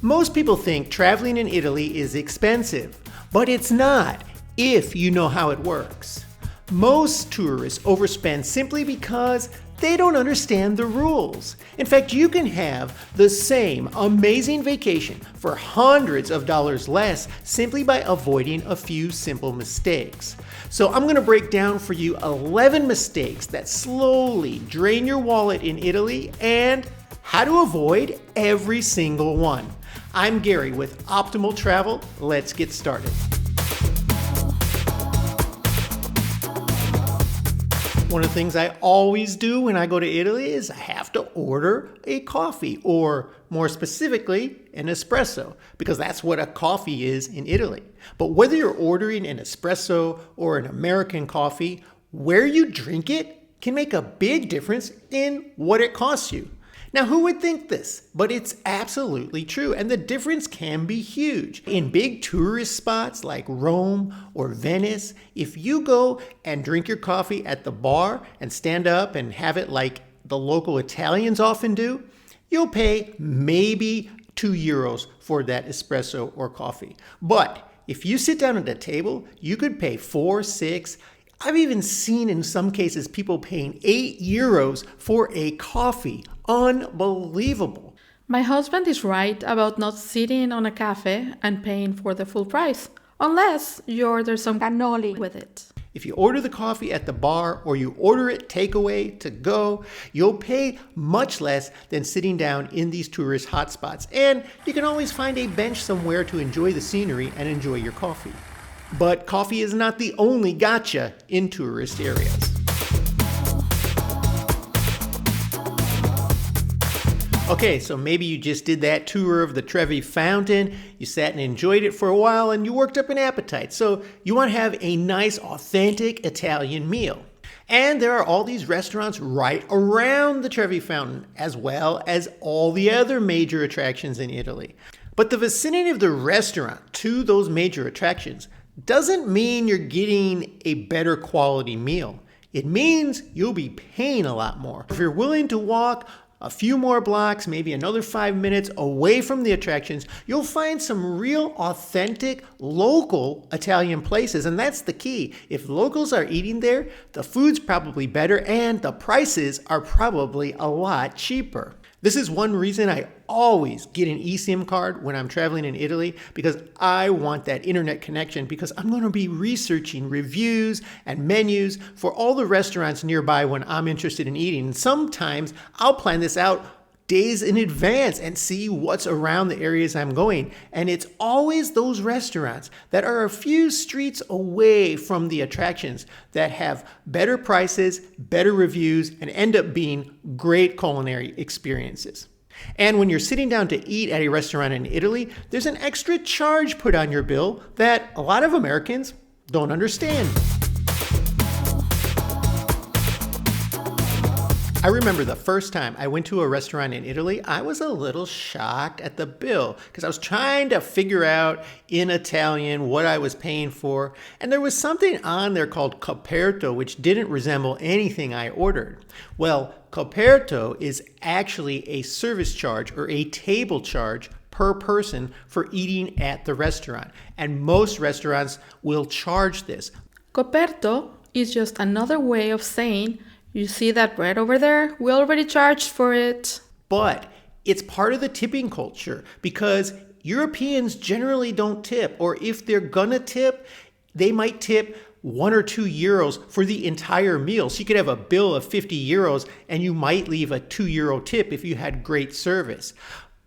Most people think traveling in Italy is expensive, but it's not if you know how it works. Most tourists overspend simply because they don't understand the rules. In fact, you can have the same amazing vacation for hundreds of dollars less simply by avoiding a few simple mistakes. So I'm going to break down for you 11 mistakes that slowly drain your wallet in Italy and how to avoid every single one. I'm Gary with Optimal Travel. Let's get started. One of the things I always do when I go to Italy is I have to order a coffee, or more specifically, an espresso, because that's what a coffee is in Italy. But whether you're ordering an espresso or an American coffee, where you drink it can make a big difference in what it costs you. Now, who would think this? But it's absolutely true, and the difference can be huge. In big tourist spots like Rome or Venice, if you go and drink your coffee at the bar and stand up and have it like the local Italians often do, you'll pay maybe €2 for that espresso or coffee. But if you sit down at a table, you could pay 4, 6, I've even seen in some cases people paying €8 for a coffee. Unbelievable. My husband is right about not sitting on a cafe and paying for the full price, unless you order some cannoli with it. If you order the coffee at the bar or you order it takeaway to go, you'll pay much less than sitting down in these tourist hotspots. And you can always find a bench somewhere to enjoy the scenery and enjoy your coffee. But coffee is not the only gotcha in tourist areas. Okay, so maybe you just did that tour of the Trevi Fountain, you sat and enjoyed it for a while, and you worked up an appetite. So you want to have a nice, authentic Italian meal. And there are all these restaurants right around the Trevi Fountain, as well as all the other major attractions in Italy. But the vicinity of the restaurant to those major attractions doesn't mean you're getting a better quality meal. It means you'll be paying a lot more. If you're willing to walk a few more blocks, maybe another 5 minutes away from the attractions, you'll find some real authentic local Italian places. And that's the key. If locals are eating there, the food's probably better and the prices are probably a lot cheaper. This is one reason I always get an eSIM card when I'm traveling in Italy, because I want that internet connection, because I'm going to be researching reviews and menus for all the restaurants nearby when I'm interested in eating. And sometimes I'll plan this out days in advance and see what's around the areas I'm going. And it's always those restaurants that are a few streets away from the attractions that have better prices, better reviews, and end up being great culinary experiences. And when you're sitting down to eat at a restaurant in Italy, there's an extra charge put on your bill that a lot of Americans don't understand. I remember the first time I went to a restaurant in Italy, I was a little shocked at the bill because I was trying to figure out in Italian what I was paying for. And there was something on there called coperto, which didn't resemble anything I ordered. Well, coperto is actually a service charge or a table charge per person for eating at the restaurant. And most restaurants will charge this. Coperto is just another way of saying, you see that bread over there? We already charged for it. But it's part of the tipping culture because Europeans generally don't tip, or if they're gonna tip, they might tip €1 or €2 for the entire meal. So you could have a bill of €50 and you might leave a €2 tip if you had great service.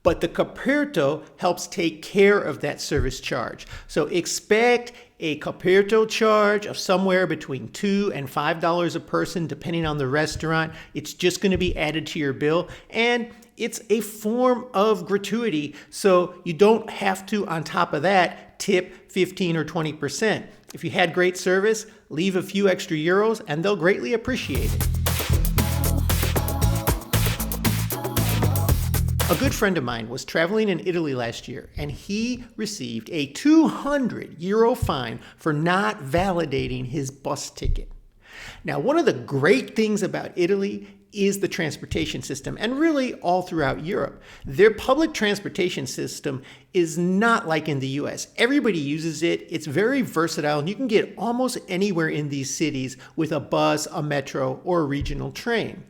But the coperto helps take care of that service charge. So expect a coperto charge of somewhere between $2 and $5 a person, depending on the restaurant. It's just going to be added to your bill. And it's a form of gratuity. So you don't have to, on top of that, tip 15 or 20%. If you had great service, leave a few extra euros and they'll greatly appreciate it. A good friend of mine was traveling in Italy last year, and he received a €200 fine for not validating his bus ticket. Now, one of the great things about Italy is the transportation system, and really all throughout Europe. Their public transportation system is not like in the US. Everybody uses it. It's very versatile, and you can get almost anywhere in these cities with a bus, a metro, or a regional train.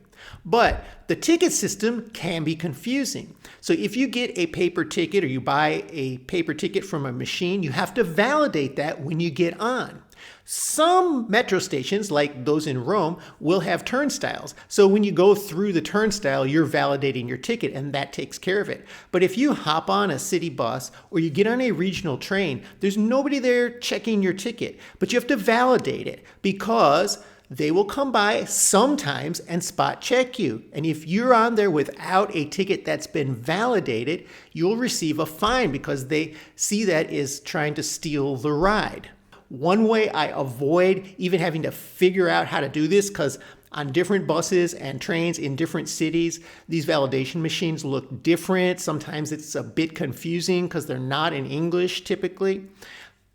But the ticket system can be confusing. So if you get a paper ticket or you buy a paper ticket from a machine, you have to validate that when you get on. Some metro stations, like those in Rome, will have turnstiles. So when you go through the turnstile, you're validating your ticket, and that takes care of it. But if you hop on a city bus or you get on a regional train, there's nobody there checking your ticket. But you have to validate it because they will come by sometimes and spot check you. And if you're on there without a ticket that's been validated, you'll receive a fine because they see that as trying to steal the ride. One way I avoid even having to figure out how to do this, because on different buses and trains in different cities, these validation machines look different. Sometimes it's a bit confusing because they're not in English typically.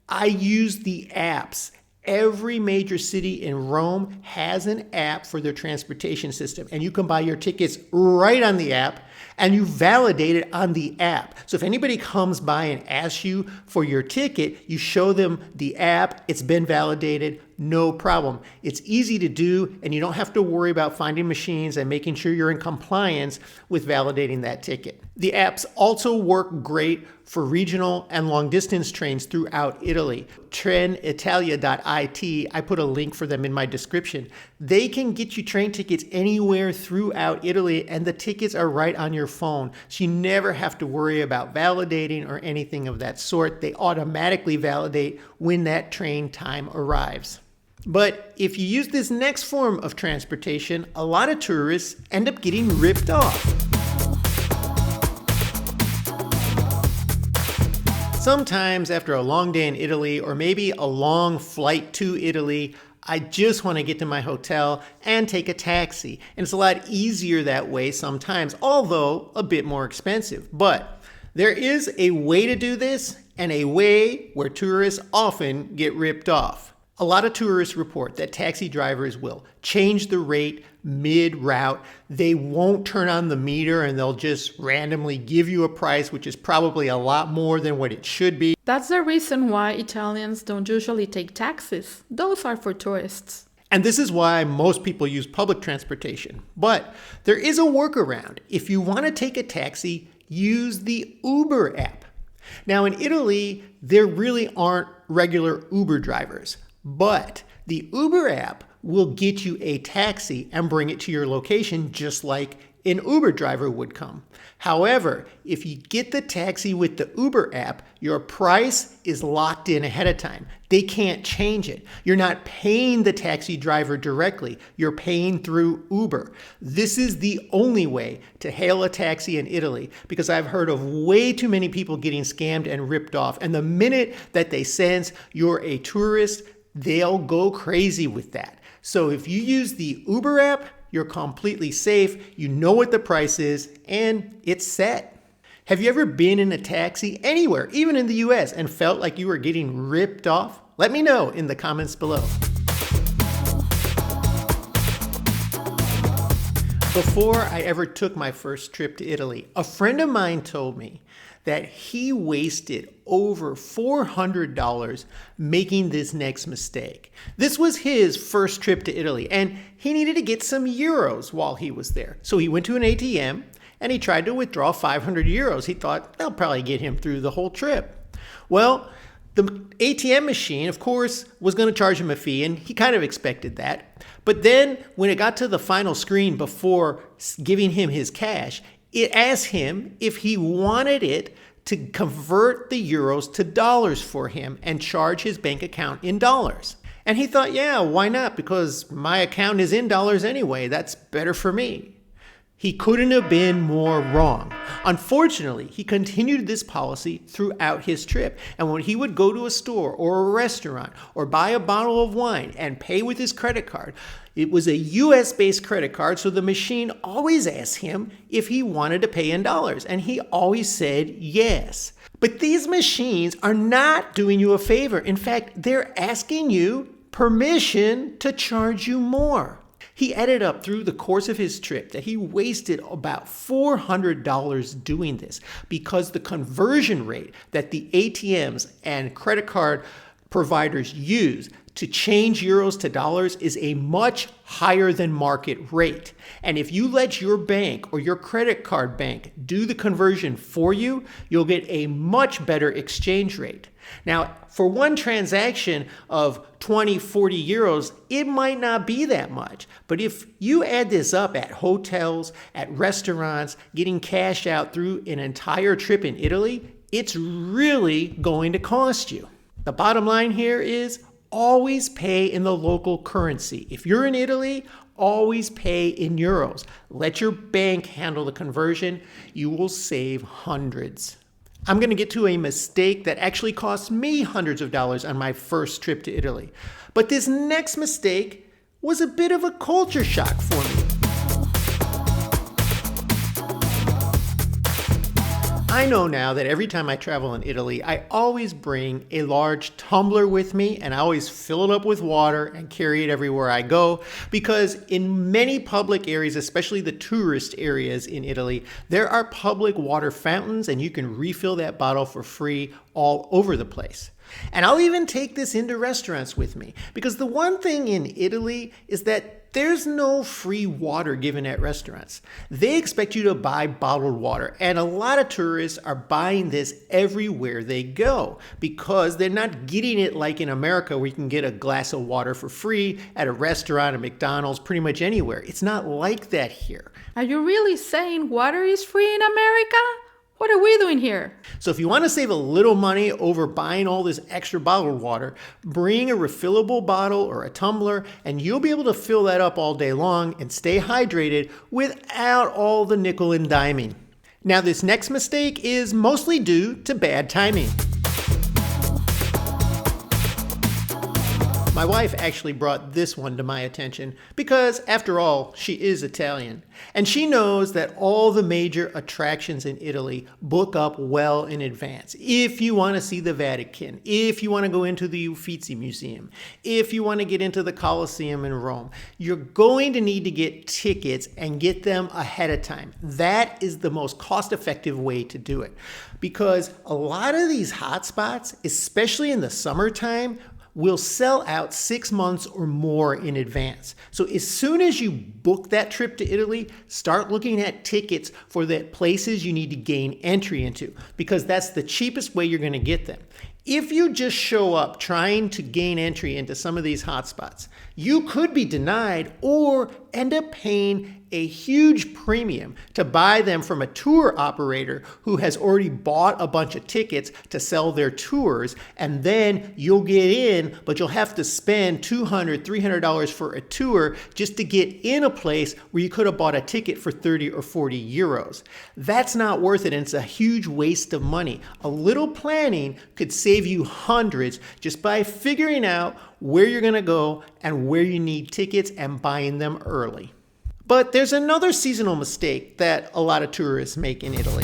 I use the apps. Every major city in Rome has an app for their transportation system, and you can buy your tickets right on the app, and you validate it on the app. So if anybody comes by and asks you for your ticket, you show them the app, it's been validated, no problem. It's easy to do, and you don't have to worry about finding machines and making sure you're in compliance with validating that ticket. The apps also work great for regional and long distance trains throughout Italy. Trenitalia.it, I put a link for them in my description. They can get you train tickets anywhere throughout Italy, and the tickets are right on your phone. So you never have to worry about validating or anything of that sort. They automatically validate when that train time arrives. But if you use this next form of transportation, a lot of tourists end up getting ripped off. Sometimes after a long day in Italy, or maybe a long flight to Italy, I just want to get to my hotel and take a taxi. And it's a lot easier that way sometimes, although a bit more expensive. But there is a way to do this, and a way where tourists often get ripped off. A lot of tourists report that taxi drivers will change the rate mid-route. They won't turn on the meter, and they'll just randomly give you a price, which is probably a lot more than what it should be. That's the reason why Italians don't usually take taxis. Those are for tourists. And this is why most people use public transportation. But there is a workaround. If you want to take a taxi, use the Uber app. Now in Italy, there really aren't regular Uber drivers. But the Uber app will get you a taxi and bring it to your location just like an Uber driver would come. However, if you get the taxi with the Uber app, your price is locked in ahead of time. They can't change it. You're not paying the taxi driver directly. You're paying through Uber. This is the only way to hail a taxi in Italy, because I've heard of way too many people getting scammed and ripped off. And the minute that they sense you're a tourist, they'll go crazy with that. So if you use the Uber app, you're completely safe, you know what the price is, and it's set. Have you ever been in a taxi anywhere, even in the US, and felt like you were getting ripped off? Let me know in the comments below. Before I ever took my first trip to Italy, a friend of mine told me that he wasted over $400 making this next mistake. This was his first trip to Italy, and he needed to get some euros while he was there. So he went to an ATM and he tried to withdraw 500 euros. He thought that'll probably get him through the whole trip. Well, the ATM machine, of course, was going to charge him a fee, and he kind of expected that. But then when it got to the final screen before giving him his cash, it asked him if he wanted it to convert the euros to dollars for him and charge his bank account in dollars. And he thought, yeah, why not? Because my account is in dollars anyway. That's better for me. He couldn't have been more wrong. Unfortunately, he continued this policy throughout his trip. And when he would go to a store or a restaurant or buy a bottle of wine and pay with his credit card, it was a US-based credit card, so the machine always asked him if he wanted to pay in dollars, and he always said yes. But these machines are not doing you a favor. In fact, they're asking you permission to charge you more. He added up through the course of his trip that he wasted about $400 doing this because the conversion rate that the ATMs and credit card providers use to change euros to dollars is a much higher than market rate. And if you let your bank or your credit card bank do the conversion for you, you'll get a much better exchange rate. Now, for one transaction of 20, 40 euros, it might not be that much. But if you add this up at hotels, at restaurants, getting cash out through an entire trip in Italy, it's really going to cost you. The bottom line here is always pay in the local currency. If you're in Italy, always pay in euros. Let your bank handle the conversion. You will save hundreds. I'm going to get to a mistake that actually cost me hundreds of dollars on my first trip to Italy. But this next mistake was a bit of a culture shock for me. I know now that every time I travel in Italy, I always bring a large tumbler with me and I always fill it up with water and carry it everywhere I go because in many public areas, especially the tourist areas in Italy, there are public water fountains and you can refill that bottle for free all over the place. And I'll even take this into restaurants with me because the one thing in Italy is that there's no free water given at restaurants. They expect you to buy bottled water, and a lot of tourists are buying this everywhere they go because they're not getting it like in America where you can get a glass of water for free at a restaurant, a McDonald's, pretty much anywhere. It's not like that here. Are you really saying water is free in America? What are we doing here? So if you want to save a little money over buying all this extra bottled water, bring a refillable bottle or a tumbler and you'll be able to fill that up all day long and stay hydrated without all the nickel and diming. Now this next mistake is mostly due to bad timing. My wife actually brought this one to my attention because, after all, she is Italian. And she knows that all the major attractions in Italy book up well in advance. If you want to see the Vatican, if you want to go into the Uffizi Museum, if you want to get into the Colosseum in Rome, you're going to need to get tickets and get them ahead of time. That is the most cost-effective way to do it. Because a lot of these hotspots, especially in the summertime, will sell out 6 months or more in advance. So as soon as you book that trip to Italy, start looking at tickets for the places you need to gain entry into, because that's the cheapest way you're going to get them. If you just show up trying to gain entry into some of these hotspots, you could be denied or end up paying a huge premium to buy them from a tour operator who has already bought a bunch of tickets to sell their tours, and then you'll get in, but you'll have to spend $200, $300 for a tour just to get in a place where you could have bought a ticket for 30 or 40 euros. That's not worth it, and it's a huge waste of money. A little planning could save you hundreds just by figuring out where you're going to go and where you need tickets and buying them early. But there's another seasonal mistake that a lot of tourists make in Italy.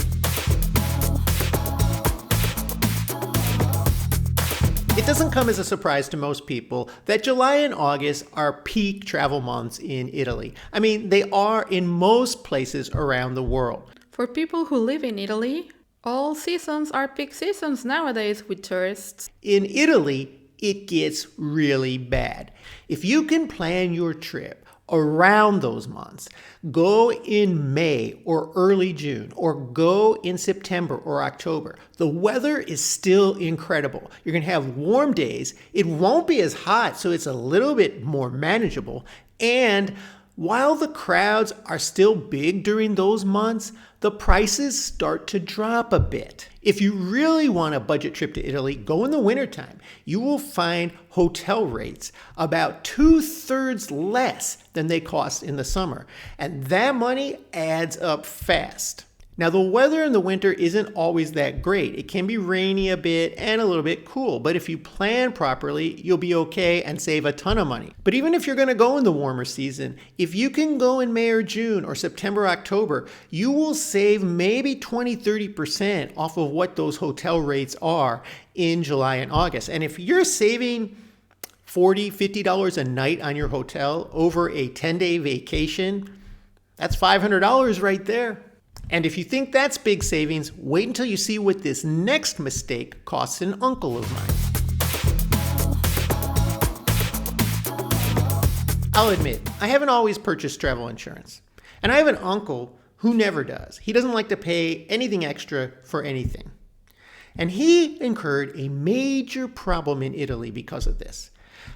It doesn't come as a surprise to most people that July and August are peak travel months in Italy. I mean, they are in most places around the world. For people who live in Italy, all seasons are peak seasons nowadays with tourists. In Italy, it gets really bad. If you can plan your trip around those months, go in May or early June, or go in September or October. The weather is still incredible. You're going to have warm days. It won't be as hot, so it's a little bit more manageable. And while the crowds are still big during those months, the prices start to drop a bit. If you really want a budget trip to Italy, go in the wintertime. You will find hotel rates about 2/3 less than they cost in the summer. And that money adds up fast. Now, the weather in the winter isn't always that great. It can be rainy a bit and a little bit cool, but if you plan properly, you'll be okay and save a ton of money. But even if you're going to go in the warmer season, if you can go in May or June or September, October, you will save maybe 20-30% off of what those hotel rates are in July and August. And if you're saving $40, $50 a night on your hotel over a 10-day vacation, that's $500 right there. And if you think that's big savings, wait until you see what this next mistake costs an uncle of mine. I'll admit, I haven't always purchased travel insurance. And I have an uncle who never does. He doesn't like to pay anything extra for anything. And he incurred a major problem in Italy because of this.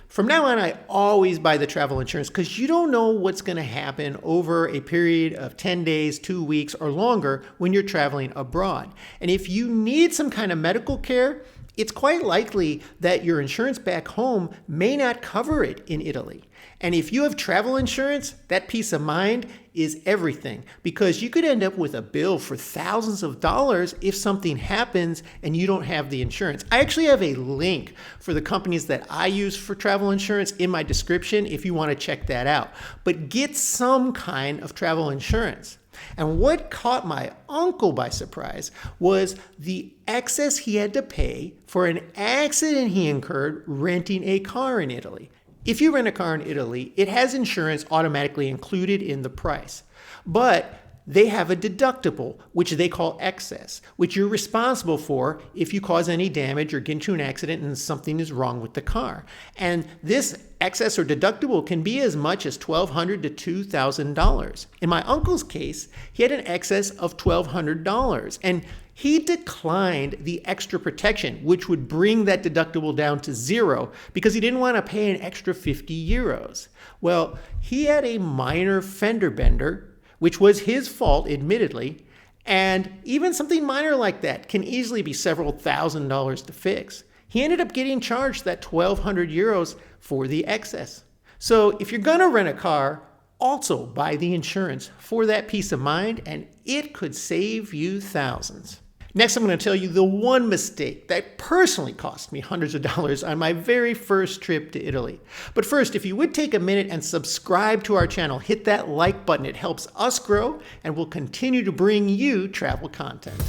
From now on, I always buy the travel insurance because you don't know what's going to happen over a period of 10 days, 2 weeks, or longer when you're traveling abroad. And if you need some kind of medical care, it's quite likely that your insurance back home may not cover it in Italy. And if you have travel insurance, that peace of mind is everything, because you could end up with a bill for thousands of dollars if something happens and you don't have the insurance. I actually have a link for the companies that I use for travel insurance in my description if you want to check that out. But get some kind of travel insurance. And what caught my uncle by surprise was the excess he had to pay for an accident he incurred renting a car in Italy. If you rent a car in Italy, it has insurance automatically included in the price. But they have a deductible, which they call excess, which you're responsible for if you cause any damage or get into an accident and something is wrong with the car. And this excess or deductible can be as much as $1,200 to $2,000. In my uncle's case, he had an excess of $1,200, and he declined the extra protection, which would bring that deductible down to zero because he didn't want to pay an extra 50 euros. Well, he had a minor fender bender, which was his fault, admittedly, and even something minor like that can easily be several $1,000s to fix. He ended up getting charged that 1,200 euros for the excess. So if you're going to rent a car, also buy the insurance for that peace of mind, and it could save you thousands. Next, I'm going to tell you the one mistake that personally cost me hundreds of dollars on my very first trip to Italy. But first, if you would take a minute and subscribe to our channel, hit that like button. It helps us grow and will continue to bring you travel content.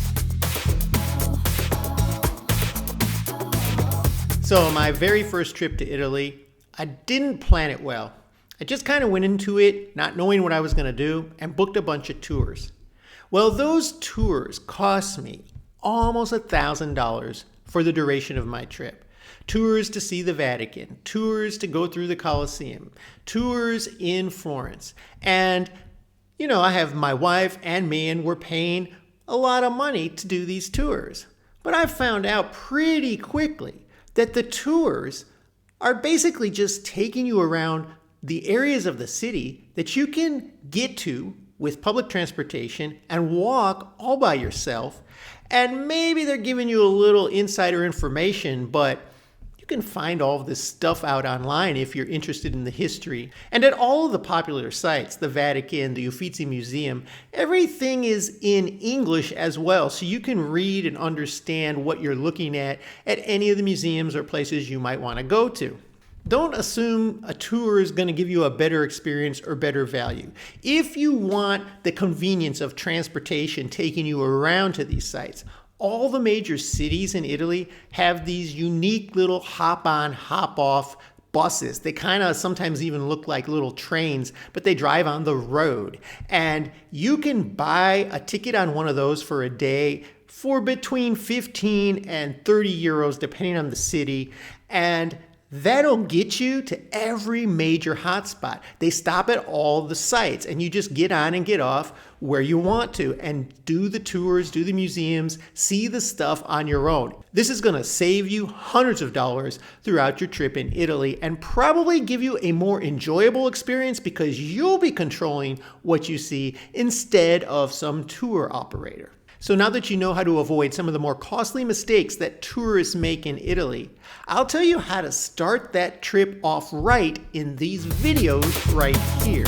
So my very first trip to Italy, I didn't plan it well. I just kind of went into it not knowing what I was going to do and booked a bunch of tours. Well, those tours cost me almost $1,000 for the duration of my trip. Tours to see the Vatican, tours to go through the Colosseum, tours in Florence. And, I have my wife and me, and we're paying a lot of money to do these tours. But I found out pretty quickly that the tours are basically just taking you around the areas of the city that you can get to with public transportation and walk all by yourself. And maybe they're giving you a little insider information, but you can find all of this stuff out online if you're interested in the history. And at all of the popular sites, the Vatican, the Uffizi Museum, everything is in English as well, so you can read and understand what you're looking at any of the museums or places you might want to go to. Don't assume a tour is going to give you a better experience or better value. If you want the convenience of transportation taking you around to these sites, all the major cities in Italy have these unique little hop-on, hop-off buses. They kind of sometimes even look like little trains, but they drive on the road. And you can buy a ticket on one of those for a day for between 15 and 30 euros, depending on the city. And that'll get you to every major hotspot. They stop at all the sites, and you just get on and get off where you want to and do the tours, do the museums, see the stuff on your own. This is going to save you hundreds of dollars throughout your trip in Italy and probably give you a more enjoyable experience because you'll be controlling what you see instead of some tour operator. So now that you know how to avoid some of the more costly mistakes that tourists make in Italy, I'll tell you how to start that trip off right in these videos right here.